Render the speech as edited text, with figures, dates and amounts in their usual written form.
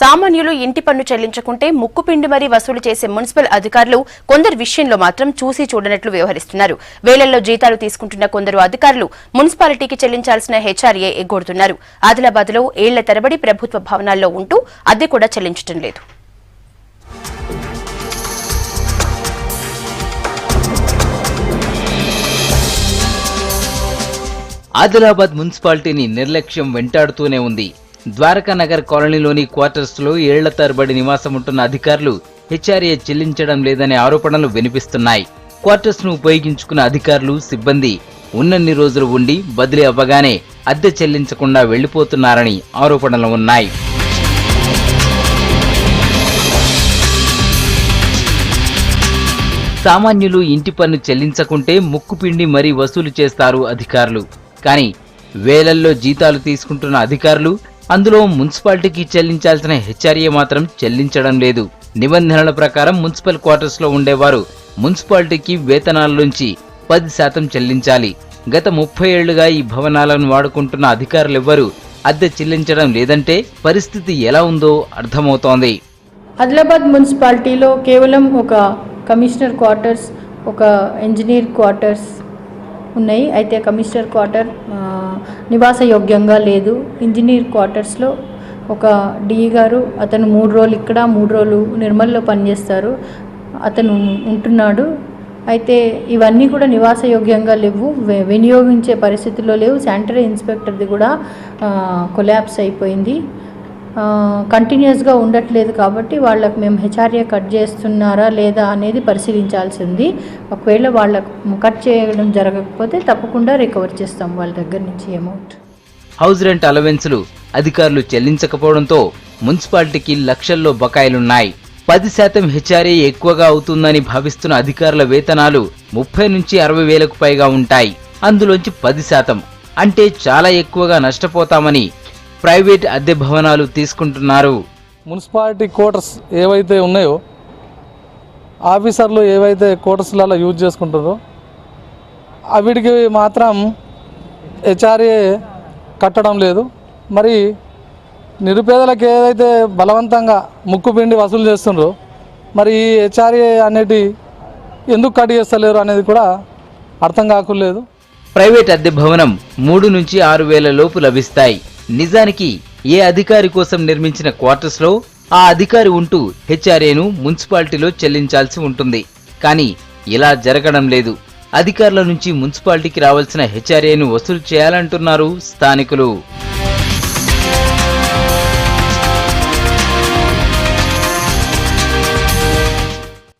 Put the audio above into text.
సామాన్యులు ఇంటి పన్ను చెల్లించకుంటే ముక్కుపిండి మరీ వసూలు చేసే మున్సిపల్ అధికారులు కొందరు విషయంలో మాత్రం చూసి చూడనట్లు వ్యవహరిస్తున్నారు. వేలల్లో జీతాలు తీసుకుంటున్న కొందరు అధికారులు మున్సిపాలిటీకి చెల్లించాల్సిన హెచ్ఆర్ఏ ఎగ్గొడుతున్నారు. ఆదిలాబాద్లో ఏళ్ల తరబడి ప్రభుత్వ భవనాల్లో ఉంటూ అద్దె కూడా చెల్లించడం లేదు. ఆదిలాబాద్ మున్సిపాలిటీని నిర్లక్ష్యం వెంటాడుతూనే ఉంది. ద్వారకా నగర్ కాలనీలోని క్వార్టర్స్ లో ఏళ్ల తరబడి నివాసం ఉంటున్న అధికారులు హెచ్ఆర్ఏ చెల్లించడం లేదనే ఆరోపణలు వినిపిస్తున్నాయి. క్వార్టర్స్ ను ఉపయోగించుకున్న అధికారులు సిబ్బంది ఉన్నన్ని రోజులు ఉండి బదిలీ అవ్వగానే అద్దె చెల్లించకుండా వెళ్లిపోతున్నారని ఆరోపణలు ఉన్నాయి. సామాన్యులు ఇంటి పన్ను చెల్లించకుంటే ముక్కుపిండి మరీ వసూలు చేస్తారు అధికారులు. కానీ వేలల్లో జీతాలు తీసుకుంటున్న అధికారులు అందులో మున్సిపాలిటీకి చెల్లించాల్సిన హెచ్ఆర్ఏ మాత్రం చెల్లించడం లేదు. నిబంధనల ప్రకారం మున్సిపల్ క్వార్టర్స్ లో ఉండేవారు మున్సిపాలిటీకి వేతనాల నుంచి 10% చెల్లించాలి. గత 30 ఏళ్లుగా ఈ భవనాలను వాడుకుంటున్న అధికారులెవ్వరూ అద్దె చెల్లించడం లేదంటే పరిస్థితి ఎలా ఉందో అర్థమవుతోంది. ఆదిలాబాద్ మున్సిపాలిటీలో కేవలం ఒక కమిషనర్ క్వార్టర్స్, ఒక ఇంజనీర్ క్వార్టర్స్ ఉన్నాయి. అయితే కమిషనర్ క్వార్టర్ నివాస యోగ్యంగా లేదు. ఇంజనీర్ క్వార్టర్స్లో ఒక డిఈ గారు, అతను 3 రోజులు ఇక్కడ 3 రోజులు నిర్మల్లో పనిచేస్తారు, అతను ఉంటున్నాడు. అయితే ఇవన్నీ కూడా నివాస యోగ్యంగా లేవు, వినియోగించే పరిస్థితుల్లో లేవు. శానిటరీ ఇన్స్పెక్టర్ది కూడా కొలాప్స్ అయిపోయింది, కంటిన్యూస్గా ఉండట్లేదు. కాబట్టి వాళ్ళకు మేము హెచ్ఆర్ఏ కట్ చేస్తున్నారా లేదా అనేది పరిశీలించాల్సి ఉంది. ఒకవేళ వాళ్ళకు కట్ చేయడం జరగకపోతే తప్పకుండా రికవర్ చేస్తాం వాళ్ళ దగ్గర నుంచి అమౌంట్. హౌస్ రెంట్ అలవెన్సులు అధికారులు చెల్లించకపోవడంతో మున్సిపాలిటీకి లక్షల్లో బకాయిలున్నాయి. 10% హెచ్ఆర్ఏ ఎక్కువగా అవుతుందని భావిస్తున్న అధికారుల వేతనాలు 30 నుంచి 60 వేలకు పైగా ఉంటాయి. అందులోంచి 10% అంటే చాలా ఎక్కువగా నష్టపోతామని ప్రైవేట్ అద్దె భవనాలు తీసుకుంటున్నారు. మున్సిపాలిటీ క్వార్టర్స్ ఏవైతే ఉన్నాయో, ఆఫీసర్లు ఏవైతే క్వార్టర్స్లలో యూజ్ చేసుకుంటారో వీటికి మాత్రం హెచ్ఆర్ఏ కట్టడం లేదు. మరి నిరుపేదలకు ఏదైతే బలవంతంగా ముక్కుపిండి వసూలు చేస్తుండ్రో మరి ఈ హెచ్ఆర్ఏ అనేది ఎందుకు కట్ చేస్తలేరు అనేది కూడా అర్థం కాకూడలేదు. ప్రైవేట్ అద్దె భవనం 3 నుంచి 6 వేల లోపు లభిస్తాయి. నిజానికి ఏ అధికారి కోసం నిర్మించిన క్వార్టర్స్ లో ఆ అధికారి ఉంటూ హెచ్ఆర్ఏను మున్సిపాలిటీలో చెల్లించాల్సి ఉంటుంది. కానీ ఇలా జరగడం లేదు. అధికారుల నుంచి మున్సిపాలిటీకి రావాల్సిన హెచ్ఆర్ఏను వసూలు చేయాలంటున్నారు స్థానికులు.